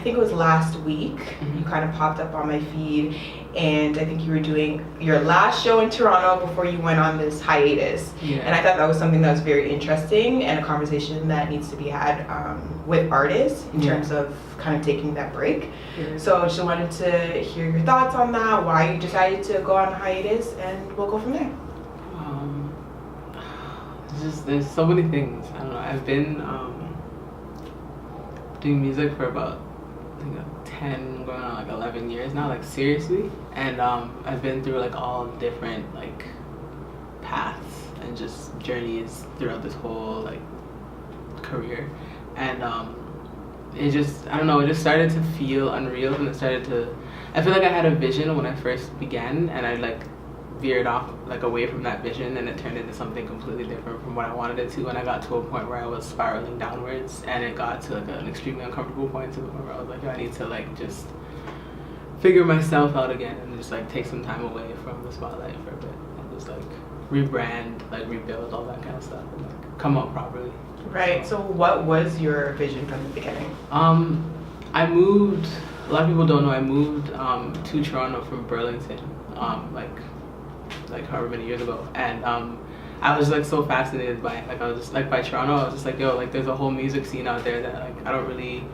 think it was last week, you kind of popped up on my feed, and I think you were doing your last show in Toronto before you went on this hiatus. Yeah. And I thought that was something that was very interesting and a conversation that needs to be had with artists in terms of kind of taking that break. Yeah. So I just wanted to hear your thoughts on that, why you decided to go on hiatus, and we'll go from there. There's so many things. I don't know. I've been doing music for about, I think, 10 going on like 11 years now, like seriously. And I've been through like all different like paths and just journeys throughout this whole like career. And it just, I don't know, it just started to feel unreal, and I feel like I had a vision when I first began, and I like veered off like away from that vision, and it turned into something completely different from what I wanted it to, and I got to a point where I was spiraling downwards, and it got to like an extremely uncomfortable point, to the point where I was like, I need to like just figure myself out again and just like take some time away from the spotlight for a bit and just like rebrand, like rebuild, all that kind of stuff, and like come out properly. Right. So what was your vision from the beginning? I moved, a lot of people don't know, I moved to Toronto from Burlington like however many years ago, and I was like so fascinated by it. Like I was just like, by Toronto, I was just like, yo, like there's a whole music scene out there that like I don't really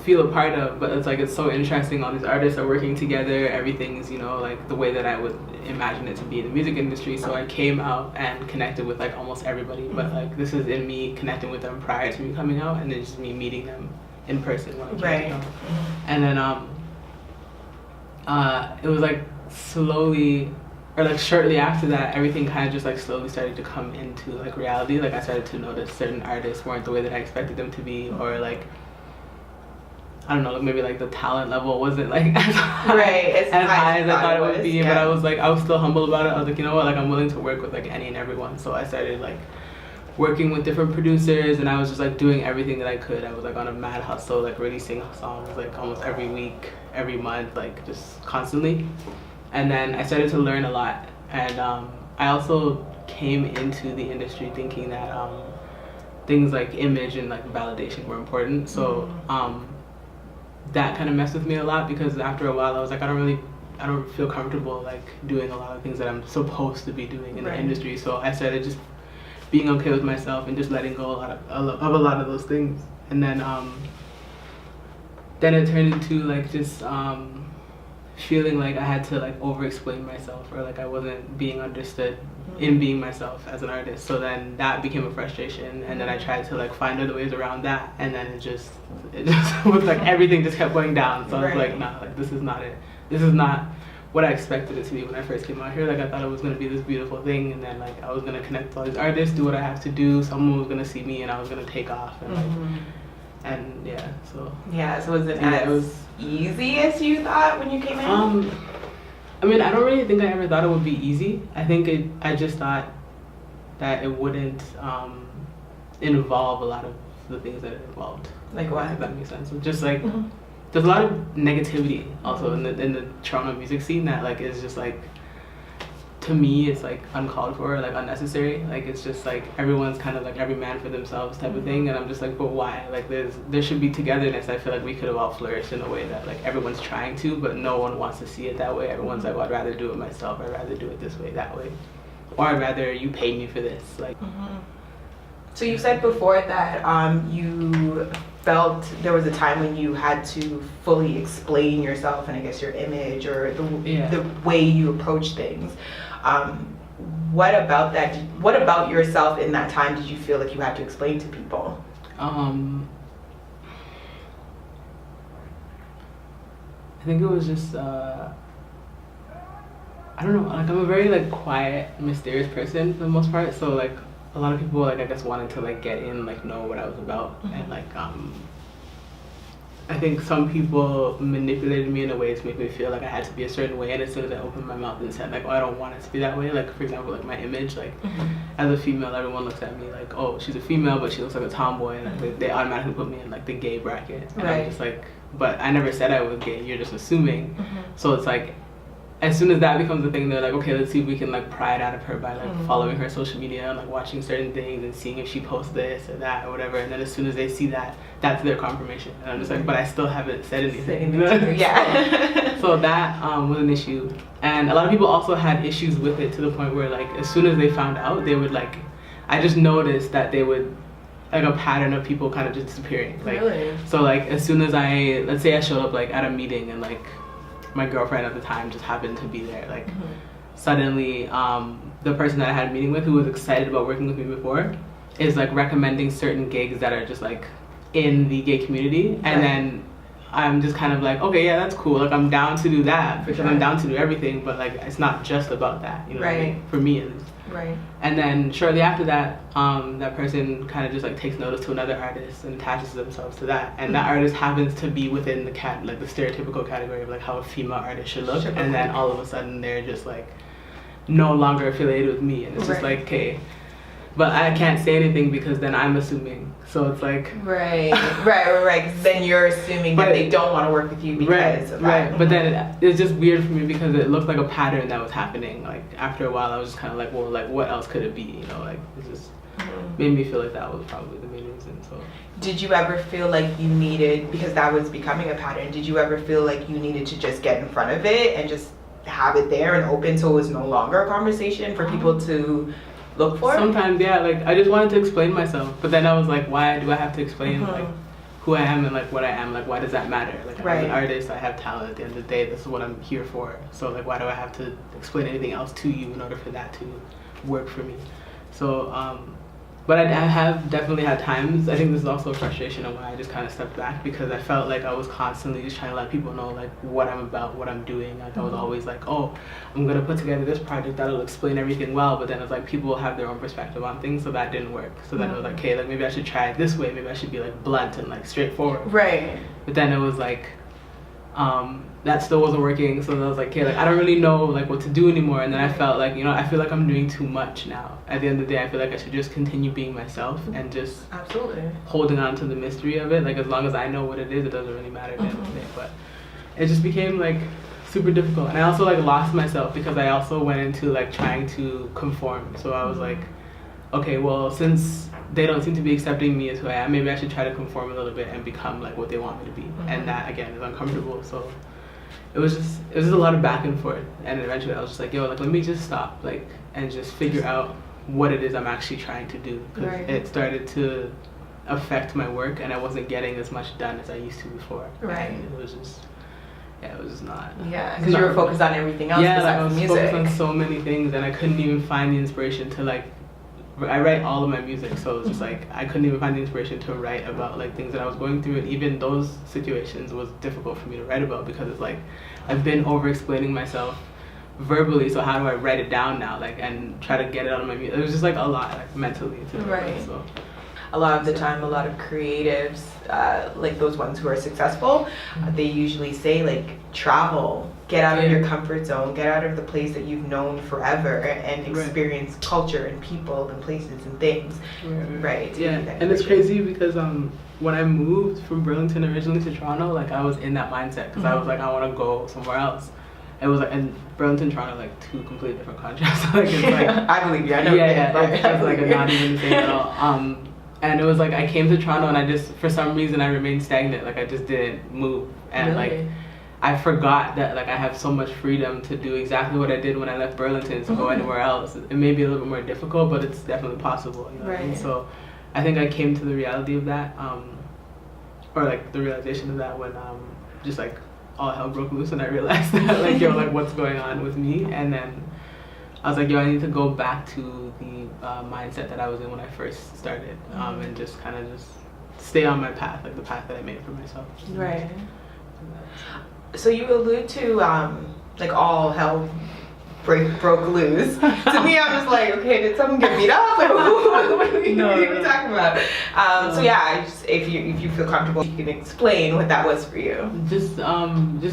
feel a part of, but it's like, it's so interesting, all these artists are working together, everything's, you know, like the way that I would imagine it to be in the music industry. So I came out and connected with like almost everybody, but like this is in me connecting with them prior to me coming out, and then just me meeting them in person when I came out. And then it was like slowly, or like shortly after that, everything kind of just like slowly started to come into like reality. Like I started to notice certain artists weren't the way that I expected them to be, or like, I don't know, like maybe like the talent level wasn't like as high as I thought it would be. Yeah. But I was still humble about it. I was like, you know what, like I'm willing to work with like any and everyone. So I started like working with different producers, and I was just like doing everything that I could. I was like on a mad hustle, like releasing songs like almost every week, every month, like just constantly. And then I started to learn a lot, and I also came into the industry thinking that things like image and like validation were important. So that kind of messed with me a lot, because after a while I was like, I don't feel comfortable like doing a lot of things that I'm supposed to be doing in the industry. So I started just being okay with myself and just letting go of a lot of those things. And then it turned into like just feeling like I had to like over-explain myself, or like I wasn't being understood in being myself as an artist. So then that became a frustration, and then I tried to like find other ways around that, and then it just was like everything just kept going down. So I was like, nah, like this is not it. This is not what I expected it to be when I first came out here. Like I thought it was gonna be this beautiful thing, and then like I was gonna connect with all these artists, do what I have to do, someone was gonna see me, and I was gonna take off, and like, and yeah, so was it as easy as you thought when you came in? I mean, I don't really think I ever thought it would be easy. I just thought that it wouldn't involve a lot of the things that it involved. Like what? If that makes sense. Just like there's a lot of negativity also in the Toronto music scene that like is just like, to me it's like uncalled for, like unnecessary. Like it's just like everyone's kind of like every man for themselves type of thing, and I'm just like, but why? Like there should be togetherness. I feel like we could have all flourished in a way that like everyone's trying to, but no one wants to see it that way. Everyone's like, well, I'd rather do it myself, I'd rather do it this way, that way, or I'd rather you pay me for this. Like So you said before that you felt there was a time when you had to fully explain yourself, and I guess your image or the way you approach things. What about that? What about yourself in that time did you feel like you had to explain to people? I think it was just I don't know, like I'm a very like quiet, mysterious person for the most part, so like a lot of people like I guess wanted to like get in, like know what I was about, and like I think some people manipulated me in a way to make me feel like I had to be a certain way, and as soon as I opened my mouth and said like, oh, I don't want it to be that way, like for example like my image, like as a female everyone looks at me like, oh, she's a female but she looks like a tomboy, and like, they automatically put me in like the gay bracket, and I'm just like, but I never said I was gay, you're just assuming. So it's like as soon as that becomes a thing, they're like, okay, let's see if we can like pry it out of her by like following her social media and like watching certain things and seeing if she posts this or that or whatever. And then as soon as they see that, that's their confirmation. And I'm just like, but I still haven't said anything. Yeah. So that was an issue. And a lot of people also had issues with it to the point where like as soon as they found out, they would like, I just noticed that they would, like a pattern of people kind of just disappearing. Like, really? So like as soon as let's say I showed up like at a meeting and like my girlfriend at the time just happened to be there, like suddenly the person that I had a meeting with who was excited about working with me before is like recommending certain gigs that are just like in the gay community, and then I'm just kind of like, okay, yeah, that's cool, like I'm down to do that because I'm down to do everything, but like it's not just about that, you know what I mean? For me at least. Right. And then shortly after that, that person kind of just like takes notice to another artist and attaches themselves to that, and that artist happens to be within the like the stereotypical category of like how a female artist should look, and then all of a sudden they're just like no longer affiliated with me, and it's just like, okay, but I can't say anything because then I'm assuming. So it's like right. Because then you're assuming that they don't want to work with you because of that. Right. But then it's just weird for me because it looked like a pattern that was happening. Like after a while, I was just kind of like, well, like what else could it be? You know, like it just made me feel like that was probably the main reason. So. Did you ever feel like you needed, because that was becoming a pattern, did you ever feel like you needed to just get in front of it and just have it there and open so it was no longer a conversation for people to look for? Sometimes, yeah, like I just wanted to explain myself, but then I was like, why do I have to explain like who I am and like what I am? Like why does that matter? Like I'm an artist, I have talent. At the end of the day, this is what I'm here for. So like why do I have to explain anything else to you in order for that to work for me? So but I have definitely had times, I think this is also a frustration of why I just kind of stepped back, because I felt like I was constantly just trying to let people know like what I'm about, what I'm doing. Like I was always like, oh, I'm gonna put together this project that'll explain everything well, but then it's like people have their own perspective on things, so that didn't work. So then it was like, okay, like maybe I should try it this way, maybe I should be like blunt and like straightforward. Right. But then it was like, that still wasn't working, so I was like, okay, like I don't really know like what to do anymore. And then I felt like, you know, I feel like I'm doing too much now. At the end of the day, I feel like I should just continue being myself and just holding on to the mystery of it. Like as long as I know what it is, it doesn't really matter at the end of the day. But it just became like super difficult, and I also like lost myself because I also went into like trying to conform. So I was like, okay, well, since they don't seem to be accepting me as who I am, maybe I should try to conform a little bit and become like what they want me to be. And that again is uncomfortable. So it was just a lot of back and forth, and eventually I was just like, yo, like let me just stop like and just figure out what it is I'm actually trying to do, because it started to affect my work and I wasn't getting as much done as I used to before. And it was just not. Yeah, because you were focused on everything else. Yeah, like I was focused on so many things, and I couldn't even find the inspiration to like. I write all of my music, so it's just like I couldn't even find the inspiration to write about like things that I was going through, and even those situations was difficult for me to write about because it's like I've been over explaining myself verbally, so how do I write it down now, like, and try to get it out of my music? It was just like a lot, like mentally to do it, so. A lot of the time, a lot of creatives, like those ones who are successful, they usually say like travel, get out of your comfort zone, get out of the place that you've known forever, and experience culture and people and places and things. Yeah, and it's crazy because when I moved from Burlington originally to Toronto, like I was in that mindset because I was like, I want to go somewhere else. It was like, and Burlington, Toronto, like two completely different contrasts. Like it's like I believe you. I know. It's like not even the same at all. And it was like I came to Toronto and I just, for some reason, I remained stagnant. Like I just didn't move, and like I forgot that like I have so much freedom to do exactly what I did when I left Burlington to go anywhere else. It may be a little bit more difficult, but it's definitely possible. You know? And so I think I came to the reality of that, or like the realization of that when just like all hell broke loose, and I realized that like, yo, like what's going on with me. And then I was like, yo, I need to go back to the mindset that I was in when I first started, and just kind of just stay on my path, like the path that I made for myself. Right. So you allude to like all hell broke loose. To me, I'm just like, okay, did someone get beat up? Like, what are we talking about? So yeah, if you feel comfortable, you can explain what that was for you. Just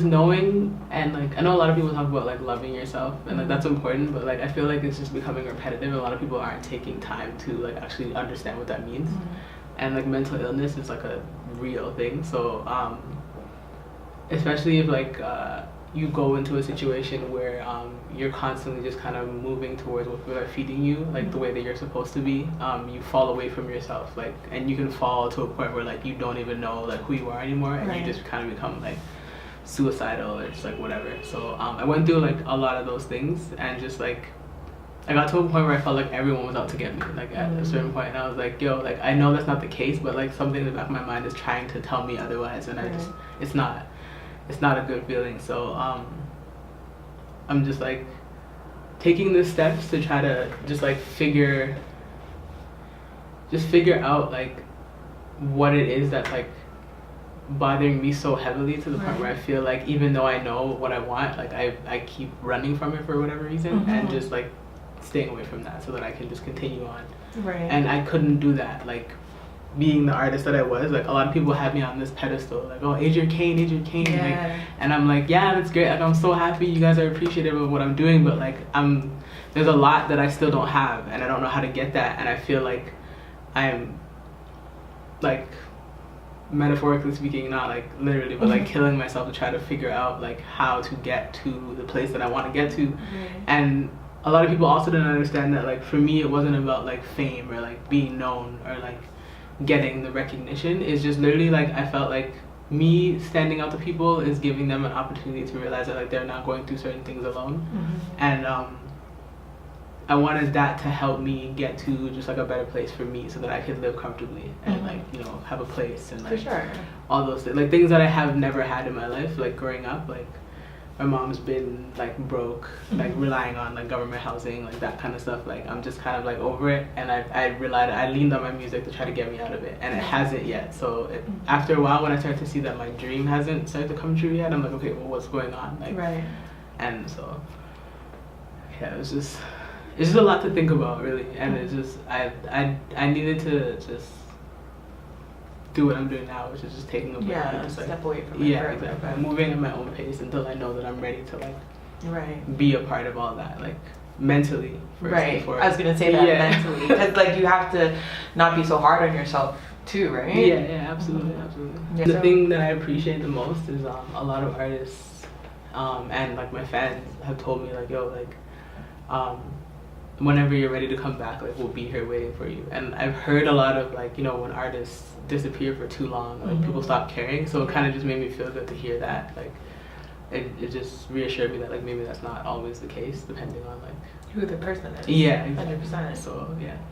knowing, and like I know a lot of people talk about like loving yourself, and like that's important, but like I feel like it's just becoming repetitive, and a lot of people aren't taking time to like actually understand what that means. And like mental illness is like a real thing, so especially if like you go into a situation where you're constantly just kind of moving towards what people are feeding you, like the way that you're supposed to be, you fall away from yourself, like, and you can fall to a point where like you don't even know like who you are anymore, and you just kind of become like suicidal or just like whatever. So I went through like a lot of those things, and just like I got to a point where I felt like everyone was out to get me, like at a certain point, and I was like, yo, like I know that's not the case, but like something in the back of my mind is trying to tell me otherwise, and I just, it's not a good feeling. So I'm just like taking the steps to try to just like figure out like what it is that's like bothering me so heavily, to the point where I feel like even though I know what I want, like I keep running from it for whatever reason, and just like staying away from that so that I can just continue on. And I couldn't do that, like being the artist that I was. Like a lot of people had me on this pedestal, like, oh, Adria Kain, like, and I'm like, yeah, that's great, like I'm so happy you guys are appreciative of what I'm doing, but like there's a lot that I still don't have, and I don't know how to get that, and I feel like I'm like, metaphorically speaking, not like literally, but like killing myself to try to figure out like how to get to the place that I want to get to. And a lot of people also didn't understand that like for me it wasn't about like fame or like being known or like getting the recognition. It's just literally like I felt like me standing out to people is giving them an opportunity to realize that like they're not going through certain things alone. And I wanted that to help me get to just like a better place for me, so that I could live comfortably and like, you know, have a place and like all those things, like things that I have never had in my life. Like growing up, like my mom's been like broke, like relying on like government housing, like that kind of stuff. Like I'm just kind of like over it, and I leaned on my music to try to get me out of it, and it hasn't yet. So after a while, when I start to see that my dream hasn't started to come true yet, I'm like, okay, well, what's going on? Like, and so yeah, it's just a lot to think about, really. And it's just I needed to just do what I'm doing now, which is just taking a break. Yeah, just, like, step away from it. Yeah, exactly. I'm moving at my own pace until I know that I'm ready to like be a part of all that, like mentally. I was gonna say that mentally, because like you have to not be so hard on yourself too, right? Yeah, absolutely. The thing that I appreciate the most is a lot of artists and like my fans have told me like, yo, like whenever you're ready to come back, like we'll be here waiting for you. And I've heard a lot of like, you know, when artists disappear for too long, like people stop caring. So it kind of just made me feel good to hear that. Like it just reassured me that like maybe that's not always the case, depending on like who the person is. Yeah, exactly. 100%. So yeah.